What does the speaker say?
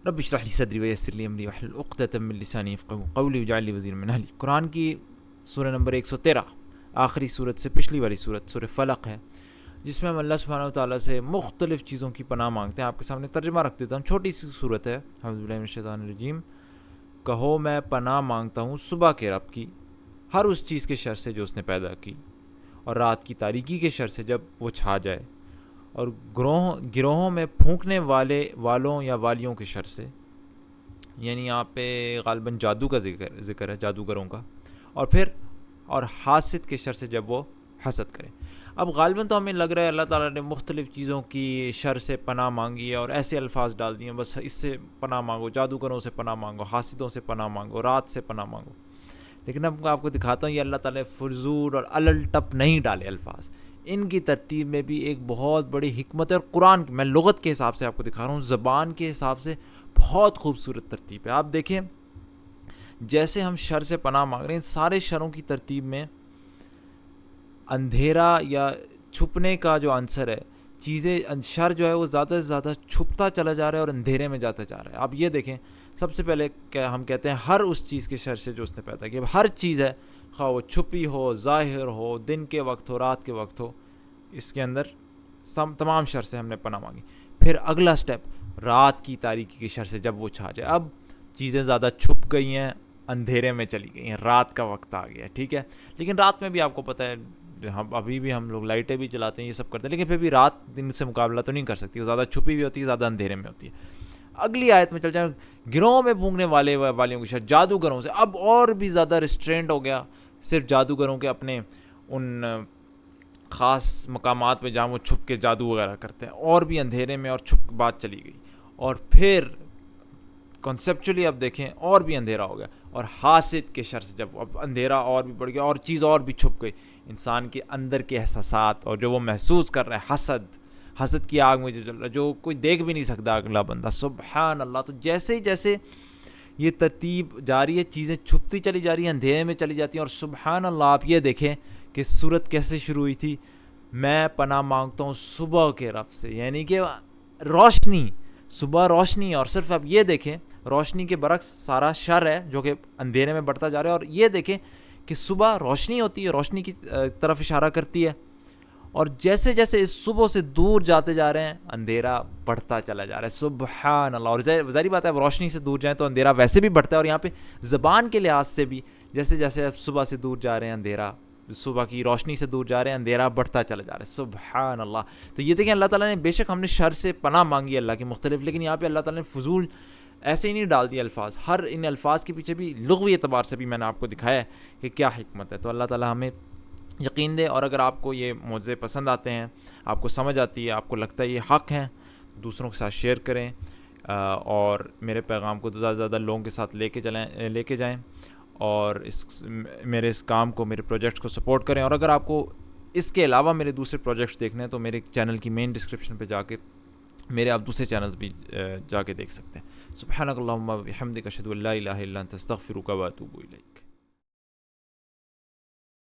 رب اشرح لی صدری ویسر لی امری واحلل عقدۃ من لسانی یفقہوا قولی واجعل لی وزیرا من اہلی۔ قرآن کی سورہ نمبر 113 آخری سورت سے پچھلی والی سورت سورہ فلق ہے، جس میں ہم اللہ سبحانہ وتعالیٰ سے مختلف چیزوں کی پناہ مانگتے ہیں۔ آپ کے سامنے ترجمہ رکھ دیتا ہوں، چھوٹی سی صورت ہے۔ اعوذ باللہ من الشیطان الرجیم۔ کہو میں پناہ مانگتا ہوں صبح کے رب کی، ہر اس چیز کے شر سے جو اس نے پیدا کی، اور رات کی تاریکی کے شر سے جب وہ چھا جائے، اور گروہوں میں پھونکنے والوں یا والیوں کے شر سے، یعنی یہاں پہ غالباً جادو کا ذکر ہے، جادوگروں کا، اور پھر اور حاسد کے شر سے جب وہ حسد کرے۔ اب غالباً تو ہمیں لگ رہا ہے اللہ تعالیٰ نے مختلف چیزوں کی شر سے پناہ مانگی ہے اور ایسے الفاظ ڈال دیے ہیں، بس اس سے پناہ مانگو، جادوگروں سے پناہ مانگو، حاسدوں سے پناہ مانگو، رات سے پناہ مانگو۔ لیکن اب آپ کو دکھاتا ہوں یہ اللہ تعالیٰ نے فضول اور الل ٹپ نہیں ڈالے الفاظ، ان کی ترتیب میں بھی ایک بہت بڑی حکمت ہے، اور قرآن میں لغت کے حساب سے آپ کو دکھا رہا ہوں، زبان کے حساب سے بہت خوبصورت ترتیب ہے۔ آپ دیکھیں جیسے ہم شر سے پناہ مانگ رہے ہیں، سارے شروں کی ترتیب میں اندھیرا یا چھپنے کا جو عنصر ہے، چیزیں شر جو ہے وہ زیادہ سے زیادہ چھپتا چلا جا رہا ہے اور اندھیرے میں جاتا جا رہا ہے۔ آپ یہ دیکھیں، سب سے پہلے ہم کہتے ہیں ہر اس چیز کے شر سے جو اس نے پیدا کیا، ہر چیز ہے، خواہ وہ چھپی ہو، ظاہر ہو، دن کے وقت ہو، رات کے وقت ہو، اس کے اندر تمام شر سے ہم نے پناہ مانگی۔ پھر اگلا سٹیپ، رات کی تاریکی کے شر سے جب وہ چھا جائے۔ اب چیزیں زیادہ چھپ گئی ہیں، اندھیرے میں چلی گئی ہیں، رات کا وقت آ گیا ہے، ٹھیک ہے۔ لیکن رات میں بھی آپ کو پتہ ہے، ابھی بھی ہم لوگ لائٹیں بھی چلاتے ہیں، یہ سب کرتے ہیں، لیکن پھر بھی رات دن سے مقابلہ تو نہیں کر سکتی، وہ زیادہ چھپی ہوئی ہوتی ہے، زیادہ اندھیرے میں ہوتی ہے۔ اگلی آیت میں چل جائیں، گروہوں میں پھونکنے والیوں کی شر، جادوگروں سے اب اور بھی زیادہ ریسٹرینٹ ہو گیا، صرف جادوگروں کے اپنے ان خاص مقامات پہ جہاں وہ چھپ کے جادو وغیرہ کرتے ہیں، اور بھی اندھیرے میں اور چھپ بات چلی گئی۔ اور پھر کنسیپچولی اب دیکھیں اور بھی اندھیرا ہو گیا، اور حاسد کے شر سے جب اب اندھیرا اور بھی بڑھ گیا اور چیز اور بھی چھپ گئی، انسان کے اندر کے احساسات اور جو وہ محسوس کر رہا ہے، حسد کی آگ میں جو جل رہا ہے، جو کوئی دیکھ بھی نہیں سکتا اگلا بندہ، سبحان اللہ۔ تو جیسے جیسے یہ ترتیب جاری ہے، چیزیں چھپتی چلی جا رہی ہیں، اندھیرے میں چلی جاتی ہیں، اور سبحان اللہ آپ یہ دیکھیں کہ سورت کیسے شروع ہوئی تھی، میں پناہ مانگتا ہوں صبح کے رب سے، یعنی کہ روشنی، صبح روشنی، اور صرف اب یہ دیکھیں روشنی کے برعکس سارا شر ہے جو کہ اندھیرے میں بڑھتا جا رہا ہے، اور یہ دیکھیں کہ صبح روشنی ہوتی ہے، روشنی کی طرف اشارہ کرتی ہے، اور جیسے جیسے اس صبح سے دور جاتے جا رہے ہیں اندھیرا بڑھتا چلا جا رہا ہے، سبحان اللہ۔ اور ظاہری بات ہے اب روشنی سے دور جائیں تو اندھیرا ویسے بھی بڑھتا ہے، اور یہاں پہ زبان کے لحاظ سے بھی جیسے جیسے صبح سے دور جا رہے ہیں اندھیرا، صبح کی روشنی سے دور جا رہے ہیں اندھیرا بڑھتا چلا جا رہا ہے، سبحان اللہ۔ تو یہ دیکھیں اللہ تعالیٰ نے، بے شک ہم نے شر سے پناہ مانگی اللہ کی مختلف، لیکن یہاں پہ اللہ تعالیٰ نے فضول ایسے ہی نہیں ڈال دیے الفاظ، ہر ان الفاظ کے پیچھے بھی لغوی اعتبار سے بھی میں نے آپ کو دکھایا ہے کہ کیا حکمت ہے۔ تو اللہ تعالیٰ ہمیں یقین دے، اور اگر آپ کو یہ معجزے پسند آتے ہیں، آپ کو سمجھ آتی ہے، آپ کو لگتا ہے یہ حق ہیں، دوسروں کے ساتھ شیئر کریں، اور میرے پیغام کو زیادہ سے زیادہ لوگوں کے ساتھ لے کے جائیں، اور میرے اس کام کو، میرے پروجیکٹس کو سپورٹ کریں۔ اور اگر آپ کو اس کے علاوہ میرے دوسرے پروجیکٹس دیکھنے ہیں تو میرے چینل کی مین ڈسکرپشن پہ جا کے میرے آپ دوسرے چینلز بھی جا کے دیکھ سکتے ہیں۔ سبحانک اللہم و بحمدک، اشہد ان لا الہ الا انت، استغفرک و اتوب الیک۔